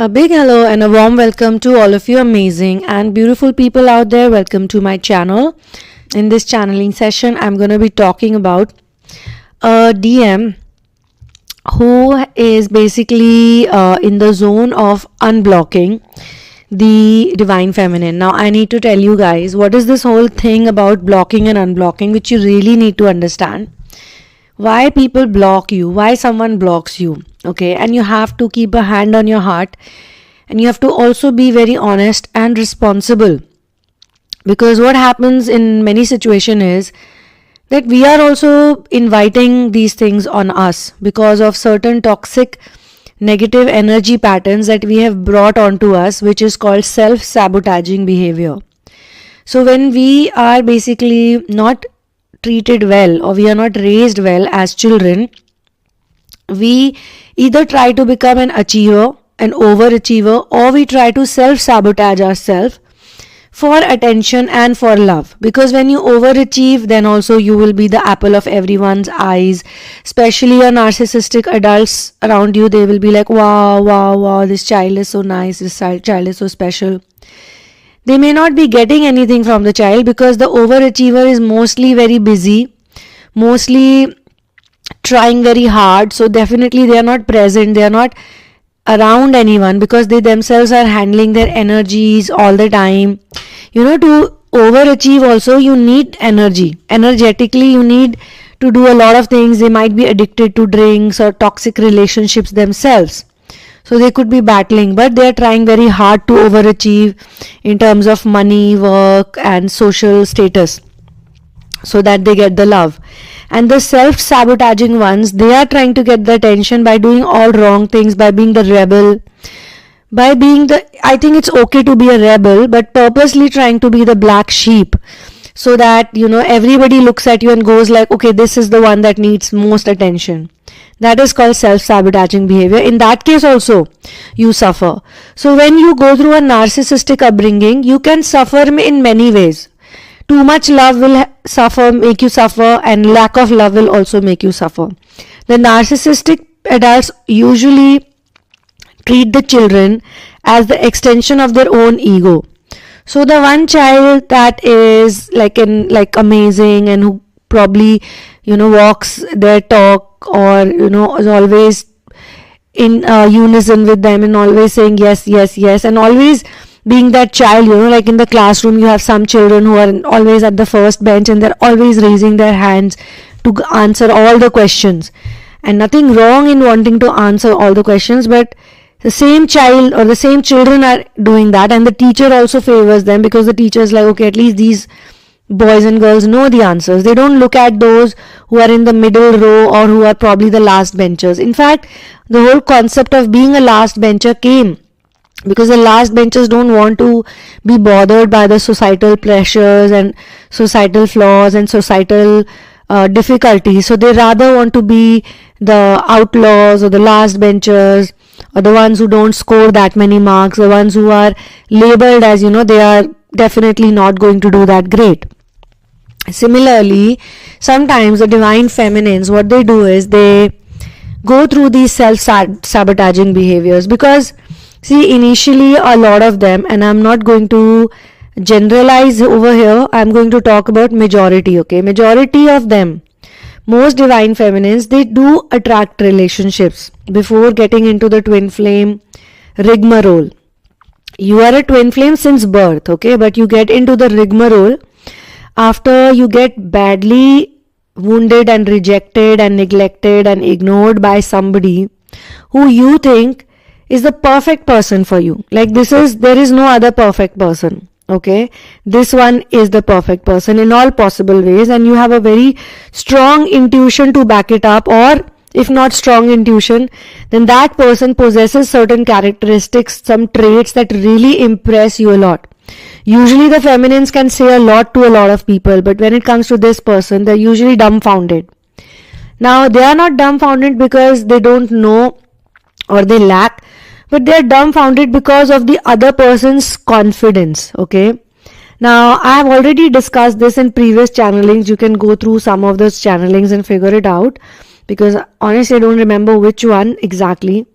A big hello and a warm welcome to all of you amazing and beautiful people out there. Welcome to my channel. In this channeling session, I'm going to be talking about a DM who is basically in the zone of unblocking the divine feminine. Now, I need to tell you guys what is this whole thing about blocking and unblocking, which you really need to understand. Why people block you, why someone blocks you, okay? And you have to keep a hand on your heart, and you have to also be very honest and responsible, because what happens in many situations is that we are also inviting these things on us because of certain toxic negative energy patterns that we have brought onto us, which is called self-sabotaging behavior. So when we are basically not treated well, or we are not raised well as children, we either try to become an achiever, an overachiever, or we try to self-sabotage ourselves for attention and for love. Because when you overachieve, then also you will be the apple of everyone's eyes, especially your narcissistic adults around you. They will be like, wow, this child is so nice, this child is so special. They may not be getting anything from the child because the overachiever is mostly very busy, mostly trying very hard. So definitely they are not present, they are not around anyone because they themselves are handling their energies all the time. To overachieve also you need energy. Energetically you need to do a lot of things. They might be addicted to drinks or toxic relationships themselves. So they could be battling, but they are trying very hard to overachieve in terms of money, work and social status so that they get the love. And the self-sabotaging ones, they are trying to get the attention by doing all wrong things, by being the rebel, by being I think it's okay to be a rebel, but purposely trying to be the black sheep so that, everybody looks at you and goes like, okay, this is the one that needs most attention. That is called self-sabotaging behavior. In that case also, you suffer. So when you go through a narcissistic upbringing, you can suffer in many ways. Too much love will make you suffer, and lack of love will also make you suffer. The narcissistic adults usually treat the children as the extension of their own ego. So the one child that is like amazing and who probably walks their talk, or is always in unison with them and always saying yes, and always being that child, like in the classroom you have some children who are always at the first bench and they're always raising their hands to answer all the questions, and nothing wrong in wanting to answer all the questions, but the same child or the same children are doing that, and the teacher also favors them because the teacher is like, okay, at least these boys and girls know the answers. They don't look at those who are in the middle row or who are probably the last benchers. In fact, the whole concept of being a last bencher came because the last benchers don't want to be bothered by the societal pressures and societal flaws and societal difficulties. So they rather want to be the outlaws or the last benchers, or the ones who don't score that many marks, the ones who are labeled as, they are definitely not going to do that great. Similarly, sometimes the divine feminines, what they do is they go through these self-sabotaging behaviors because, see, initially a lot of them, and I'm not going to generalize over here, I'm going to talk about majority, okay? Majority of them, most divine feminines, they do attract relationships before getting into the twin flame rigmarole. You are a twin flame since birth, okay? But you get into the rigmarole after you get badly wounded and rejected and neglected and ignored by somebody who you think is the perfect person for you. Like there is no other perfect person, okay? This one is the perfect person in all possible ways, and you have a very strong intuition to back it up, or if not strong intuition, then that person possesses certain characteristics, some traits that really impress you a lot. Usually the feminines can say a lot to a lot of people, but when it comes to this person, they're usually dumbfounded. Now, they are not dumbfounded because they don't know or they lack, but they're dumbfounded because of the other person's confidence, okay? Now, I have already discussed this in previous channelings. You can go through some of those channelings and figure it out, because honestly I don't remember which one exactly,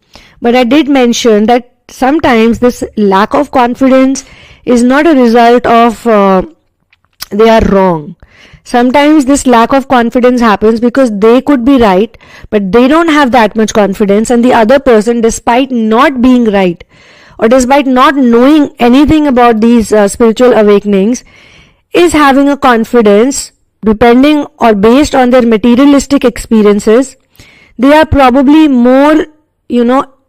but I did mention that sometimes this lack of confidence is not a result of they are wrong. Sometimes this lack of confidence happens because they could be right, but they don't have that much confidence, and the other person, despite not being right or despite not knowing anything about these spiritual awakenings, is having a confidence depending or based on their materialistic experiences. They are probably more,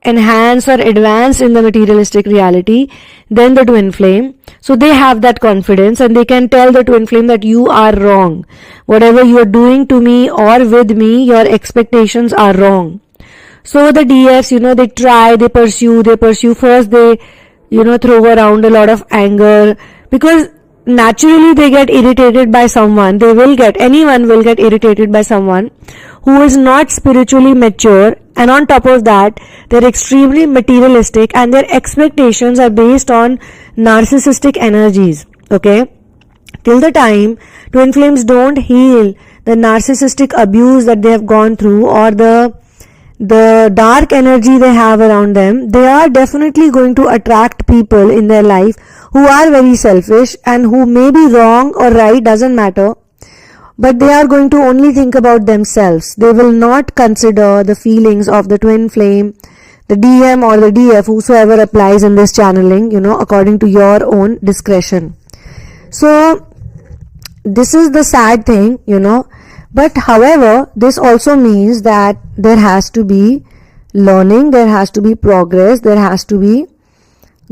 enhanced or advanced in the materialistic reality than the twin flame. So they have that confidence, and they can tell the twin flame that you are wrong. Whatever you are doing to me or with me, your expectations are wrong. So the DFs, they try, they pursue. First they, throw around a lot of anger, because naturally they get irritated by someone. Anyone will get irritated by someone who is not spiritually mature, and on top of that, they're extremely materialistic and their expectations are based on narcissistic energies. Okay? Till the time twin flames don't heal the narcissistic abuse that they have gone through, or the dark energy they have around them, they are definitely going to attract people in their life who are very selfish and who may be wrong or right, doesn't matter, but they are going to only think about themselves. They will not consider the feelings of the twin flame, the DM or the DF, whosoever applies in this channeling, according to your own discretion. So this is the sad thing, but however, this also means that there has to be learning, there has to be progress, there has to be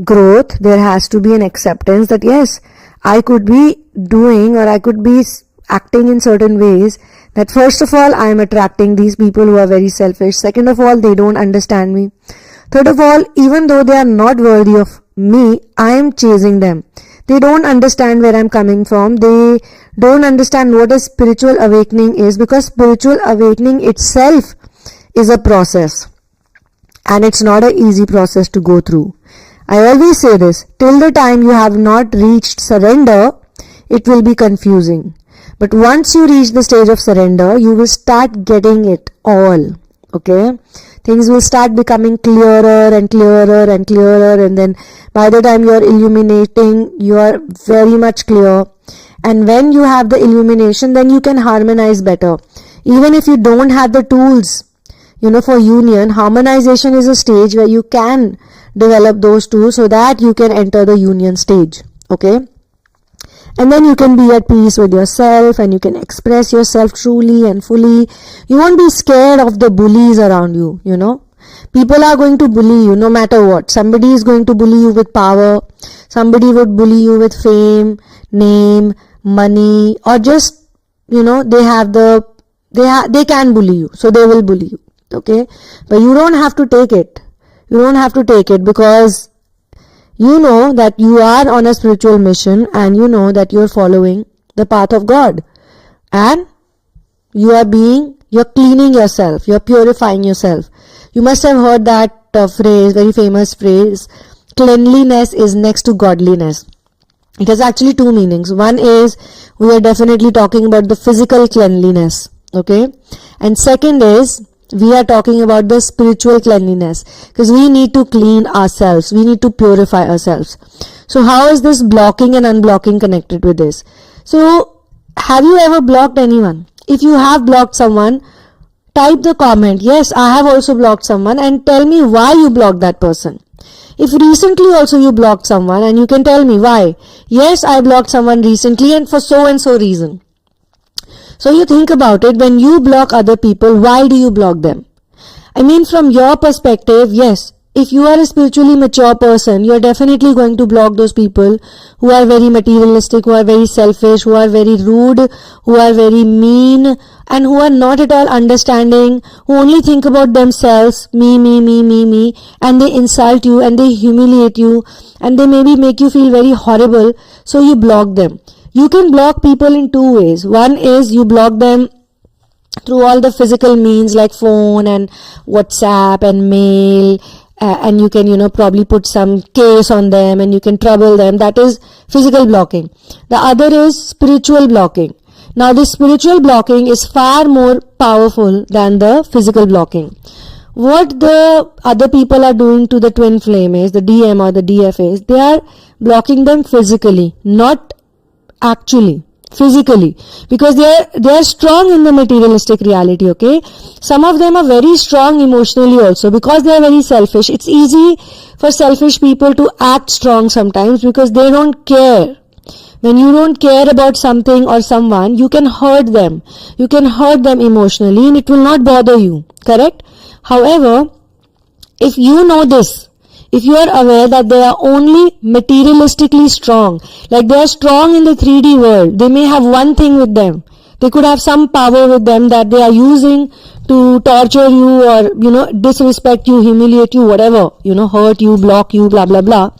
growth, there has to be an acceptance that yes, I could be doing or I could be acting in certain ways, that first of all, I am attracting these people who are very selfish. Second of all, they don't understand me. Third of all, even though they are not worthy of me, I am chasing them. They don't understand where I'm coming from. They don't understand what a spiritual awakening is, because spiritual awakening itself is a process, and it's not an easy process to go through. I always say this, till the time you have not reached surrender, it will be confusing. But once you reach the stage of surrender, you will start getting it all. Okay? Things will start becoming clearer and clearer and clearer, and then by the time you are illuminating, you are very much clear. And when you have the illumination, then you can harmonize better. Even if you don't have the tools, for union, harmonization is a stage where you can develop those tools so that you can enter the union stage. Okay? And then you can be at peace with yourself, and you can express yourself truly and fully. You won't be scared of the bullies around you, People are going to bully you no matter what. Somebody is going to bully you with power. Somebody would bully you with fame, name, money, or just, they can bully you. So they will bully you. Okay? But you don't have to take it. You don't have to take it, because you know that you are on a spiritual mission, and you know that you're following the path of God, and you're cleaning yourself, you're purifying yourself. You must have heard that phrase, very famous phrase, cleanliness is next to godliness. It has actually two meanings. One is, we are definitely talking about the physical cleanliness, okay? And second is, we are talking about the spiritual cleanliness, because we need to clean ourselves. We need to purify ourselves. So how is this blocking and unblocking connected with this? So have you ever blocked anyone? If you have blocked someone, type the comment, yes, I have also blocked someone, and tell me why you blocked that person. If recently also you blocked someone, and you can tell me why. Yes, I blocked someone recently and for so and so reason. So you think about it, when you block other people, why do you block them? I mean, from your perspective, yes, if you are a spiritually mature person, you're definitely going to block those people who are very materialistic, who are very selfish, who are very rude, who are very mean, and who are not at all understanding, who only think about themselves, me, and they insult you, and they humiliate you, and they maybe make you feel very horrible, so you block them. You can block people in two ways. One is you block them through all the physical means like phone and WhatsApp and mail, and you can, probably put some case on them and you can trouble them. That is physical blocking. The other is spiritual blocking. Now, this spiritual blocking is far more powerful than the physical blocking. what the other people are doing to the twin flame is, the DM or the DF is, they are blocking them physically, not actually, physically, because they are strong in the materialistic reality. Okay, some of them are very strong emotionally also, because they are very selfish. It's easy for selfish people to act strong sometimes because they don't care. When you don't care about something or someone, you can hurt them. You can hurt them emotionally and it will not bother you. Correct? However, if you know this, if you are aware that they are only materialistically strong, like they are strong in the 3D world, they may have one thing with them. They could have some power with them that they are using to torture you or, disrespect you, humiliate you, whatever, hurt you, block you, blah, blah, blah.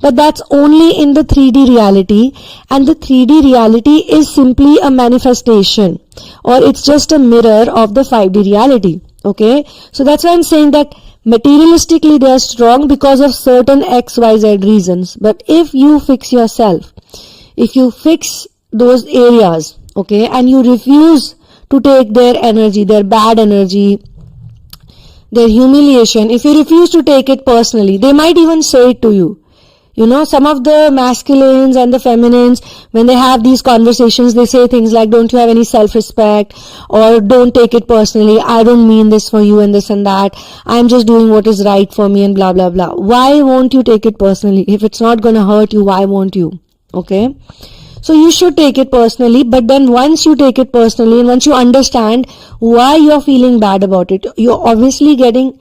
But that's only in the 3D reality, and the 3D reality is simply a manifestation, or it's just a mirror of the 5D reality. Okay, so that's why I'm saying that materialistically they are strong because of certain XYZ reasons. But if you fix yourself, if you fix those areas, okay, and you refuse to take their energy, their bad energy, their humiliation, if you refuse to take it personally, they might even say it to you. Some of the masculines and the feminines, when they have these conversations, they say things like, don't you have any self-respect, or don't take it personally, I don't mean this for you and this and that, I'm just doing what is right for me and blah, blah, blah. Why won't you take it personally? If it's not going to hurt you, why won't you? Okay? So you should take it personally, but then once you take it personally and once you understand why you're feeling bad about it, you're obviously getting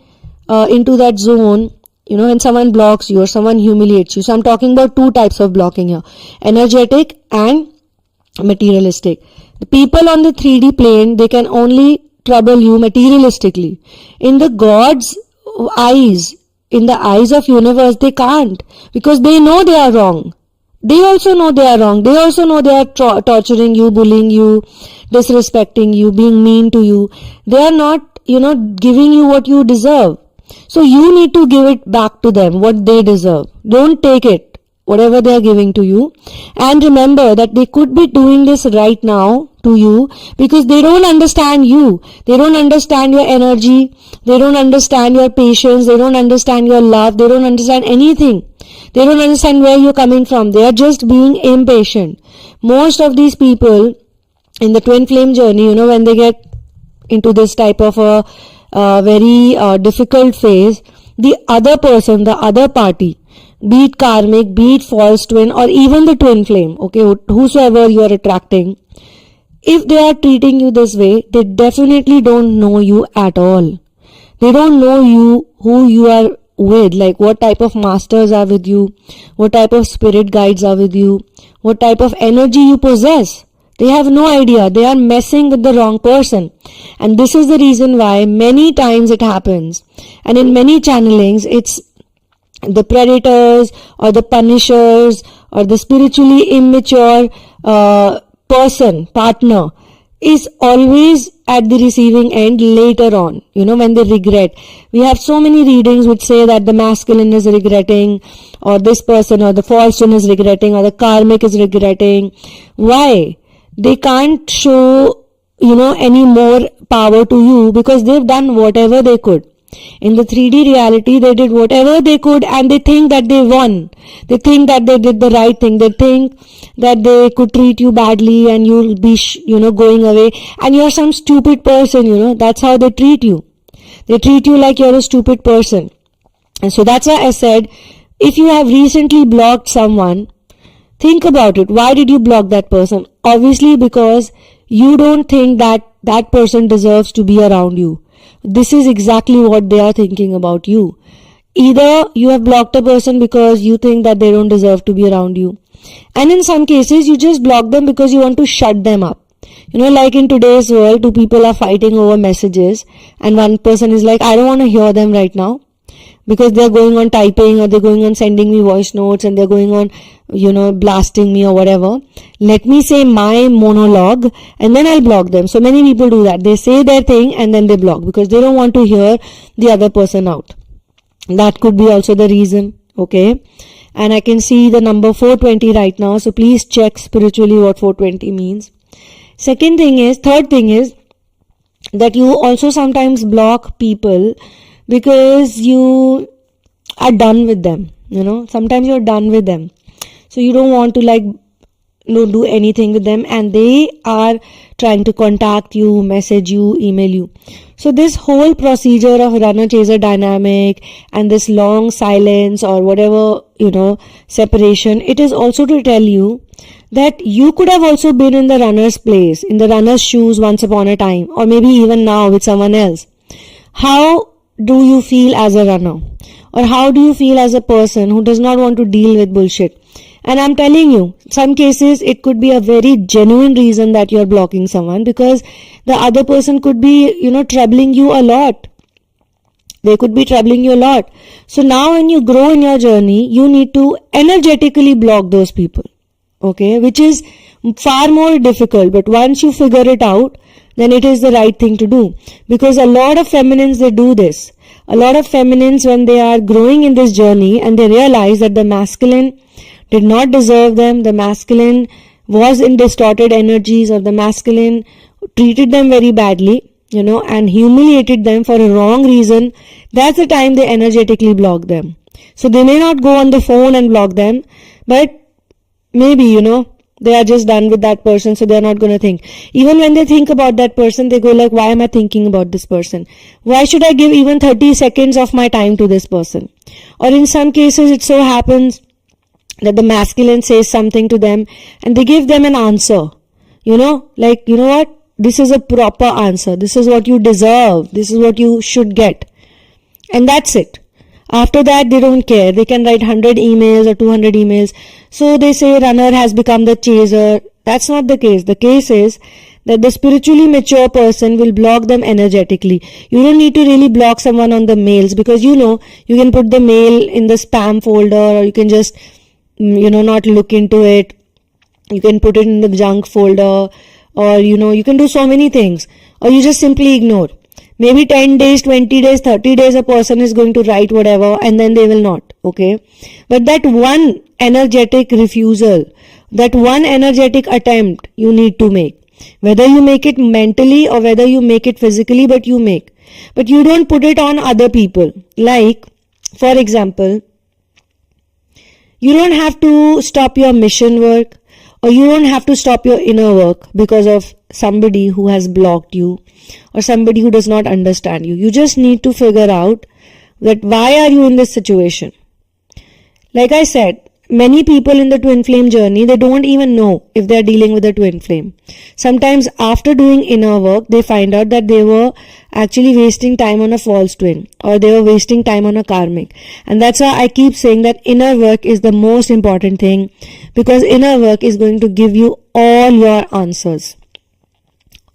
into that zone, when someone blocks you or someone humiliates you. So I'm talking about two types of blocking here, energetic and materialistic. The people on the 3D plane, they can only trouble you materialistically. In the God's eyes, in the eyes of universe, they can't, because they know they are wrong. They also know they are wrong. They also know they are torturing you, bullying you, disrespecting you, being mean to you. They are not, giving you what you deserve. So you need to give it back to them, what they deserve. Don't take it, whatever they are giving to you. And remember that they could be doing this right now to you because they don't understand you. They don't understand your energy. They don't understand your patience. They don't understand your love. They don't understand anything. They don't understand where you're coming from. They are just being impatient. Most of these people in the twin flame journey, when they get into this type of a very difficult phase, the other person, the other party, be it karmic, be it false twin, or even the twin flame, okay, whosoever you are attracting, if they are treating you this way, they definitely don't know you at all. They don't know you, who you are with, like what type of masters are with you, what type of spirit guides are with you, what type of energy you possess. They have no idea. They are messing with the wrong person. And this is the reason why many times it happens. And in many channelings, it's the predators or the punishers or the spiritually immature partner is always at the receiving end later on, when they regret. We have so many readings which say that the masculine is regretting, or this person or the false one is regretting, or the karmic is regretting. Why? They can't show, any more power to you because they've done whatever they could. In the 3D reality, they did whatever they could and they think that they won. They think that they did the right thing. They think that they could treat you badly and you'll be, going away. And you're some stupid person, That's how they treat you. They treat you like you're a stupid person. And so that's why I said, if you have recently blocked someone, think about it. Why did you block that person? Obviously because you don't think that that person deserves to be around you. This is exactly what they are thinking about you. Either you have blocked a person because you think that they don't deserve to be around you. And in some cases, you just block them because you want to shut them up. Like in today's world, two people are fighting over messages and one person is like, I don't want to hear them right now. Because they're going on typing or they're going on sending me voice notes and they're going on, blasting me or whatever. Let me say my monologue and then I'll block them. So many people do that. They say their thing and then they block because they don't want to hear the other person out. That could be also the reason. Okay. And I can see the number 420 right now. So please check spiritually what 420 means. Third thing is that you also sometimes block people because you are done with them. Sometimes you're done with them, so you don't want to do anything with them, and they are trying to contact you, message you, email you. So this whole procedure of runner chaser dynamic and this long silence or whatever, separation, it is also to tell you that you could have also been in the runner's place, in the runner's shoes once upon a time, or maybe even now with someone else. How do you feel as a runner? Or how do you feel as a person who does not want to deal with bullshit? And I'm telling you, some cases it could be a very genuine reason that you're blocking someone, because the other person could be, troubling you a lot. They could be troubling you a lot. So now when you grow in your journey, you need to energetically block those people. Okay, which is far more difficult, but once you figure it out, then it is the right thing to do. Because a lot of feminines, they do this. A lot of feminines, when they are growing in this journey and they realize that the masculine did not deserve them, the masculine was in distorted energies, or the masculine treated them very badly, and humiliated them for a wrong reason, that's the time they energetically block them. So they may not go on the phone and block them, but maybe, they are just done with that person, so they are not going to think. Even when they think about that person, they go like, why am I thinking about this person? Why should I give even 30 seconds of my time to this person? Or in some cases, it so happens that the masculine says something to them and they give them an answer. What? This is a proper answer. This is what you deserve. This is what you should get. And that's it. After that, they don't care. They can write 100 emails or 200 emails. So they say runner has become the chaser. That's not the case. The case is that the spiritually mature person will block them energetically. You don't need to really block someone on the mails, because you can put the mail in the spam folder, or you can just, not look into it. You can put it in the junk folder, or, you can do so many things. Or you just simply ignore. Maybe 10 days, 20 days, 30 days a person is going to write whatever, and then they will not, okay? But that one energetic refusal, that one energetic attempt you need to make. Whether you make it mentally or whether you make it physically, but you make. But you don't put it on other people. Like, for example, you don't have to stop your mission work, or you don't have to stop your inner work because of somebody who has blocked you or somebody who does not understand you. You just need to figure out that why are you in this situation. Like I said, many people in the twin flame journey, they don't even know if they're dealing with a twin flame. Sometimes after doing inner work, they find out that they were actually wasting time on a false twin, or they were wasting time on a karmic. And that's why I keep saying that inner work is the most important thing, because inner work is going to give you all your answers.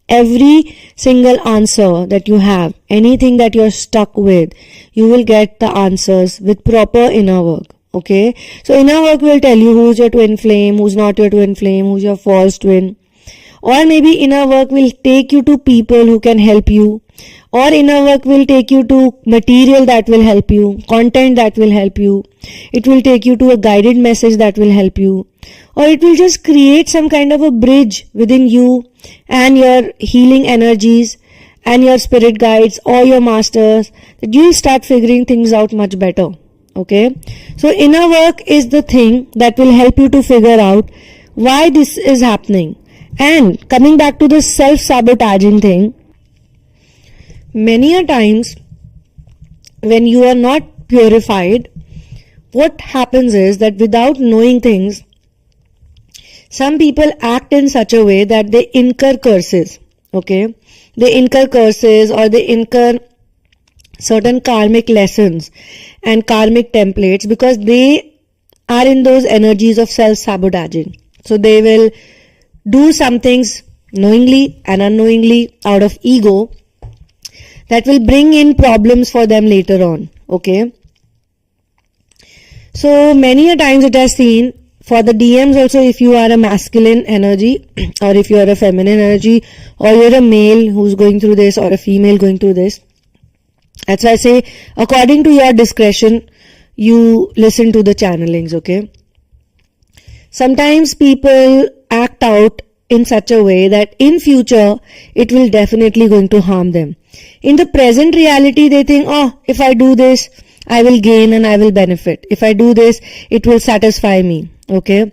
Every single answer that you have, anything that you're stuck with, you will get the answers with proper inner work. Okay, so inner work will tell you who's your twin flame, who's not your twin flame, who's your false twin. Or maybe inner work will take you to people who can help you. Or inner work will take you to material that will help you, content that will help you. It will take you to a guided message that will help you. Or it will just create some kind of a bridge within you and your healing energies and your spirit guides or your masters, that you'll start figuring things out much better. Okay, so inner work is the thing that will help you to figure out why this is happening. And coming back to the self-sabotaging thing, many a times when you are not purified, what happens is that without knowing things, some people act in such a way that they incur curses. Okay, they incur curses, or they incur certain karmic lessons and karmic templates, because they are in those energies of self-sabotaging. So they will do some things knowingly and unknowingly out of ego that will bring in problems for them later on. Okay, so many a times it has seen for the DMs also, if you are a masculine energy or if you are a feminine energy, or you're a male who's going through this or a female going through this, that's why I say, according to your discretion, you listen to the channelings, okay? Sometimes people act out in such a way that in future, it will definitely going to harm them. In the present reality, they think, oh, if I do this, I will gain and I will benefit. If I do this, it will satisfy me. Okay.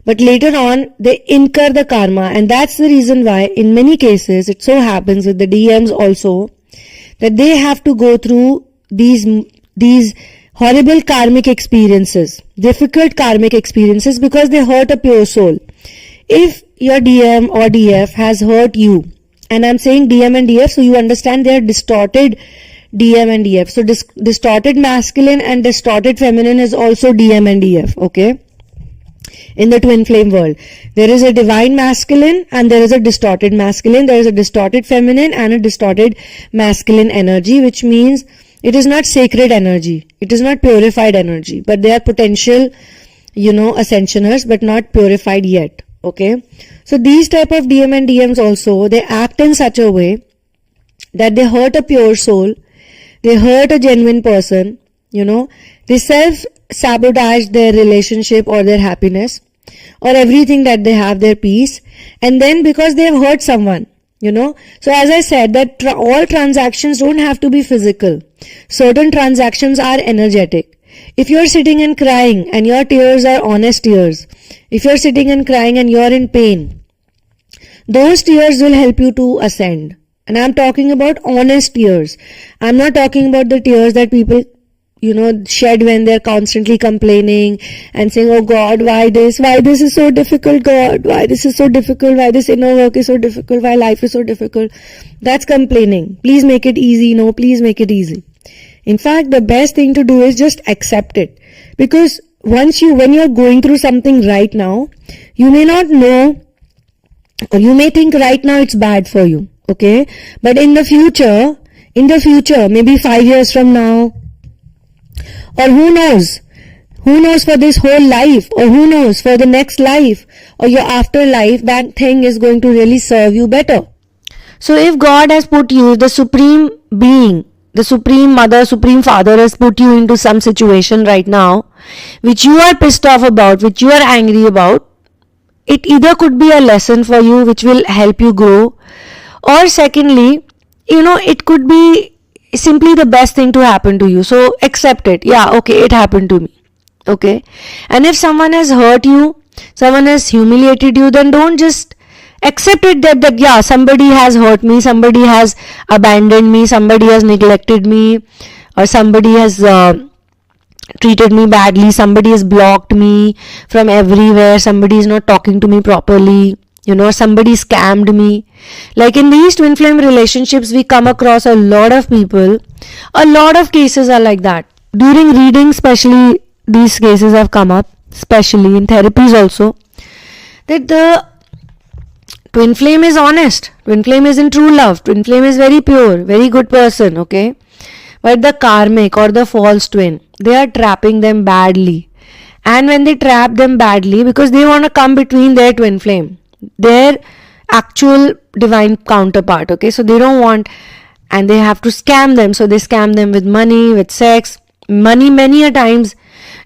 But later on, they incur the karma, and that's the reason why in many cases, it so happens with the DMs also, that they have to go through these horrible karmic experiences, difficult karmic experiences, because they hurt a pure soul. If your DM or DF has hurt you, and I'm saying DM and DF so you understand they are distorted DM and DF. So distorted masculine and distorted feminine is also DM and DF, okay? In the twin flame world, there is a divine masculine and there is a distorted masculine, there is a distorted feminine and a distorted masculine energy, which means it is not sacred energy, it is not purified energy, but they are potential, ascensioners, but not purified yet. Okay, so these type of DM and DMs also, they act in such a way that they hurt a pure soul, they hurt a genuine person, they self-sabotage their relationship or their happiness or everything that they have, their peace, and then because they have hurt someone, So as I said that all transactions don't have to be physical. Certain transactions are energetic. If you're sitting and crying and your tears are honest tears, if you're sitting and crying and you're in pain, those tears will help you to ascend. And I'm talking about honest tears. I'm not talking about the tears that people, shed when they're constantly complaining and saying, oh God, why this is so difficult, God, why this is so difficult, why this inner work is so difficult, why life is so difficult. That's complaining. Please make it easy. No, please make it easy. In fact, the best thing to do is just accept it. Because when you're going through something right now, you may not know, or you may think right now it's bad for you. Okay? But in the future, maybe 5 years from now, or who knows for this whole life, or who knows for the next life, or your afterlife, that thing is going to really serve you better. So if God has put you, the supreme being, the supreme mother, supreme father has put you into some situation right now, which you are pissed off about, which you are angry about, it either could be a lesson for you which will help you grow, or secondly, it could be simply the best thing to happen to you. So accept it. Yeah, okay, it happened to me. Okay. And if someone has hurt you, someone has humiliated you, then don't just accept it that yeah, somebody has hurt me, somebody has abandoned me, somebody has neglected me, or somebody has treated me badly, somebody has blocked me from everywhere, somebody is not talking to me properly, somebody scammed me. Like in these twin flame relationships, we come across a lot of people, a lot of cases are like that. During reading, especially, these cases have come up, especially in therapies also, that the twin flame is honest, twin flame is in true love, twin flame is very pure, very good person, okay? But the karmic or the false twin, they are trapping them badly. And when they trap them badly, because they want to come between their twin flame, their actual divine counterpart, okay? So they don't want, and they have to scam them. So they scam them with money, with sex, money many a times,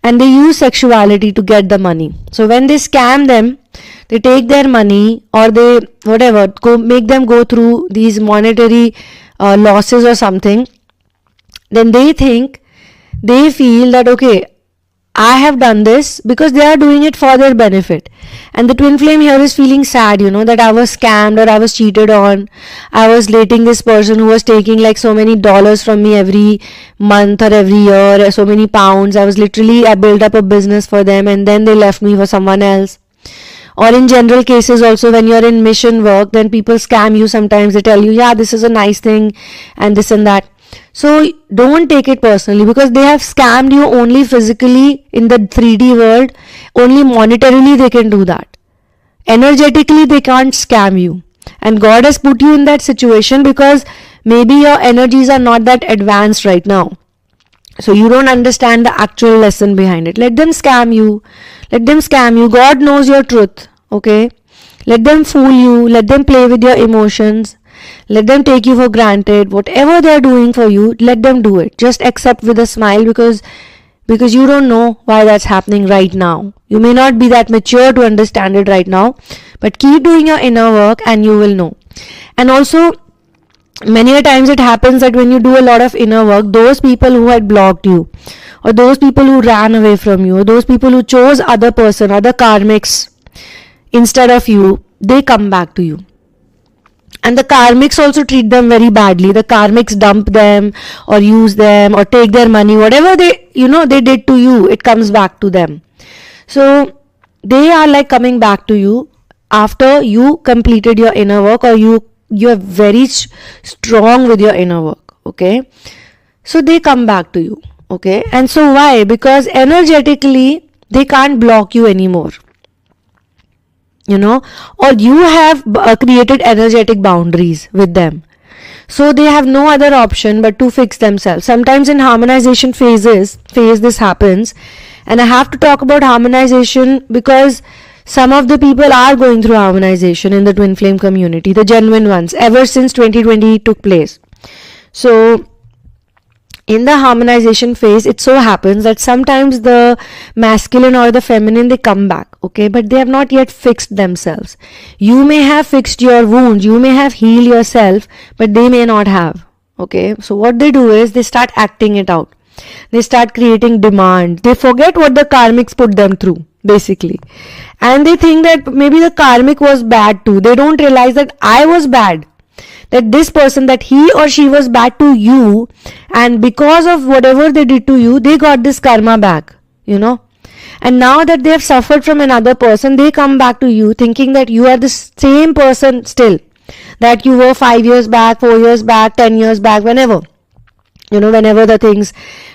and they use sexuality to get the money. So when they scam them, they take their money, or they, make them go through these monetary losses or something. Then they feel that, okay, I have done this because they are doing it for their benefit. And the twin flame here is feeling sad, that I was scammed or I was cheated on. I was dating this person who was taking like so many dollars from me every month or every year, so many pounds. I built up a business for them and then they left me for someone else. Or in general cases also, when you're in mission work, then people scam you sometimes. They tell you, yeah, this is a nice thing and this and that. So don't take it personally, because they have scammed you only physically in the 3D world. Only monetarily they can do that. Energetically they can't scam you. And God has put you in that situation because maybe your energies are not that advanced right now. So you don't understand the actual lesson behind it. Let them scam you. Let them scam you. God knows your truth. Okay? Let them fool you. Let them play with your emotions. Let them take you for granted. Whatever they are doing for you, let them do it. Just accept with a smile, because you don't know why that's happening right now. You may not be that mature to understand it right now, but keep doing your inner work and you will know. And also, Many a times it happens that when you do a lot of inner work, those people who had blocked you, or those people who ran away from you, or those people who chose other person, other karmics instead of you, they come back to you. And the karmics also treat them very badly. The karmics dump them or use them or take their money. Whatever they did to you, it comes back to them. So they are like coming back to you after you completed your inner work, or you're very strong with your inner work. Okay, so they come back to you. Okay, and so why? Because energetically they can't block you anymore, or you have created energetic boundaries with them. So they have no other option but to fix themselves. Sometimes in harmonization phase this happens, and I have to talk about harmonization because some of the people are going through harmonization in the twin flame community, the genuine ones, ever since 2020 took place. So in the harmonization phase, it so happens that sometimes the masculine or the feminine, they come back, okay, but they have not yet fixed themselves. You may have fixed your wounds, you may have healed yourself, but they may not have, okay. So what they do is they start acting it out. They start creating demand. They forget what the karmics put them through, basically. And they think that maybe the karmic was bad too. They don't realize that I was bad. That this person, that he or she was bad to you, and because of whatever they did to you, they got this karma back, And now that they have suffered from another person, they come back to you thinking that you are the same person still that you were 5 years back, 4 years back, 10 years back, whenever. Whenever the things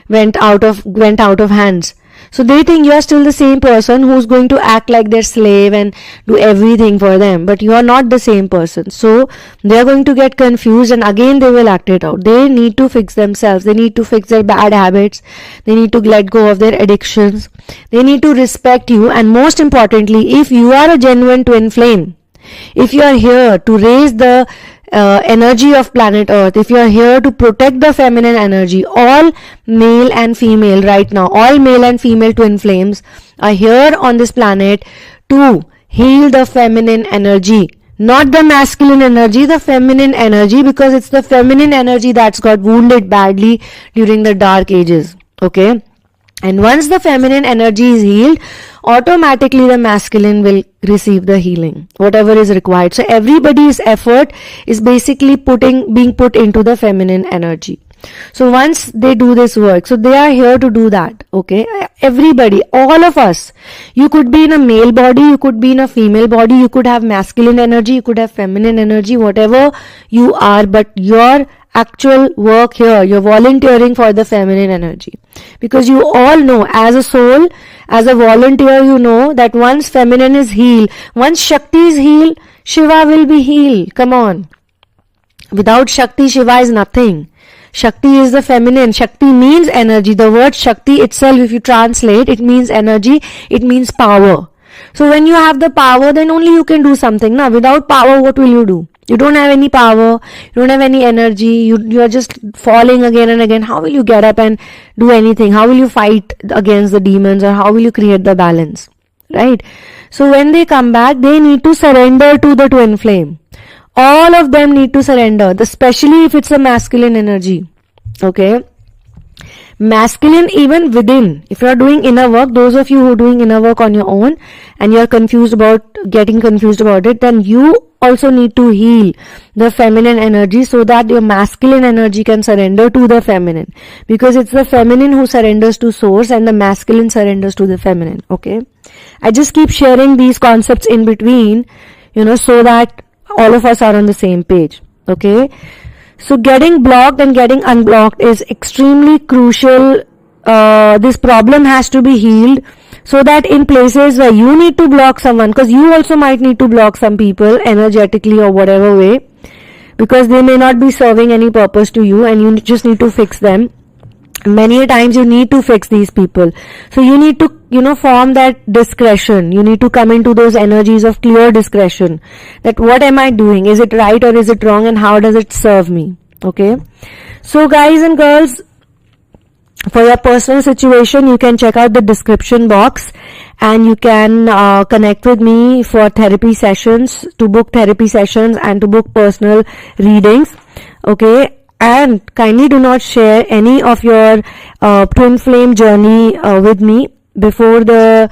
went out of hands. So they think you are still the same person who's going to act like their slave and do everything for them. But you are not the same person. So they are going to get confused, and again they will act it out. They need to fix themselves. They need to fix their bad habits. They need to let go of their addictions. They need to respect you. And most importantly, if you are a genuine twin flame, if you are here to raise the energy of planet Earth, if you are here to protect the feminine energy, all male and female right now, all male and female twin flames are here on this planet to heal the feminine energy, not the masculine energy, the feminine energy, because it's the feminine energy that's got wounded badly during the dark ages. Okay, and once the feminine energy is healed, automatically the masculine will receive the healing, whatever is required. So everybody's effort is basically being put into the feminine energy. So once they do this work, so they are here to do that. Okay, everybody, all of us. You could be in a male body, you could be in a female body, you could have masculine energy, you could have feminine energy, whatever you are, but your actual work here, you're volunteering for the feminine energy, because you all know, as a soul, as a volunteer, you know that once feminine is healed, once Shakti is healed, Shiva will be healed. Come on, without Shakti, Shiva is nothing. Shakti is the feminine. Shakti means energy. The word Shakti itself, if you translate, it means energy, it means power. So when you have the power, then only you can do something. Now, without power, what will you do? You don't have any power, you don't have any energy, you are just falling again and again. How will you get up and do anything? How will you fight against the demons, or how will you create the balance? Right? So when they come back, they need to surrender to the twin flame. All of them need to surrender, especially if it's a masculine energy. Okay? Masculine even within. If you are doing inner work, those of you who are doing inner work on your own and you are getting confused about it, then you also need to heal the feminine energy so that your masculine energy can surrender to the feminine, because it's the feminine who surrenders to source and the masculine surrenders to the feminine. Okay, I just keep sharing these concepts in between, so that all of us are on the same page. Okay, so getting blocked and getting unblocked is extremely crucial. This problem has to be healed, so that in places where you need to block someone, because you also might need to block some people energetically or whatever way, because they may not be serving any purpose to you and you just need to fix them. Many times you need to fix these people. So you need to, form that discretion. You need to come into those energies of clear discretion. That what am I doing? Is it right or is it wrong? And how does it serve me? Okay. So guys and girls, for your personal situation, you can check out the description box and you can connect with me for therapy sessions, to book therapy sessions and to book personal readings. Okay, and kindly do not share any of your twin flame journey with me before the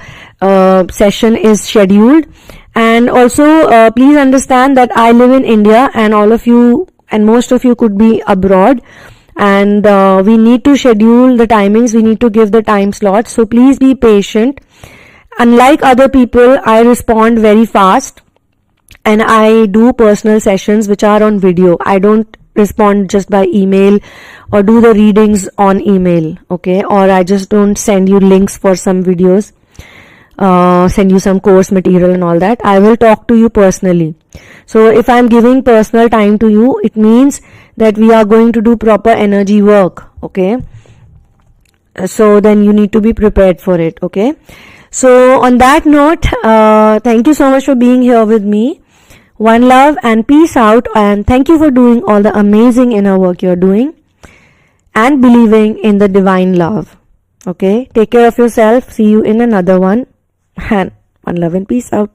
session is scheduled. And also please understand that I live in India, and all of you and most of you could be abroad, and we need to schedule the timings, we need to give the time slots, so please be patient. Unlike other people, I respond very fast, and I do personal sessions which are on video. I don't respond just by email or do the readings on email, okay? Or I just don't send you links for some videos, send you some course material and all that. I will talk to you personally. So if I'm giving personal time to you, it means that we are going to do proper energy work, okay? So then you need to be prepared for it, okay? So on that note, thank you so much for being here with me. One love and peace out, and thank you for doing all the amazing inner work you're doing and believing in the divine love. Okay, take care of yourself. See you in another one, and one love and peace out.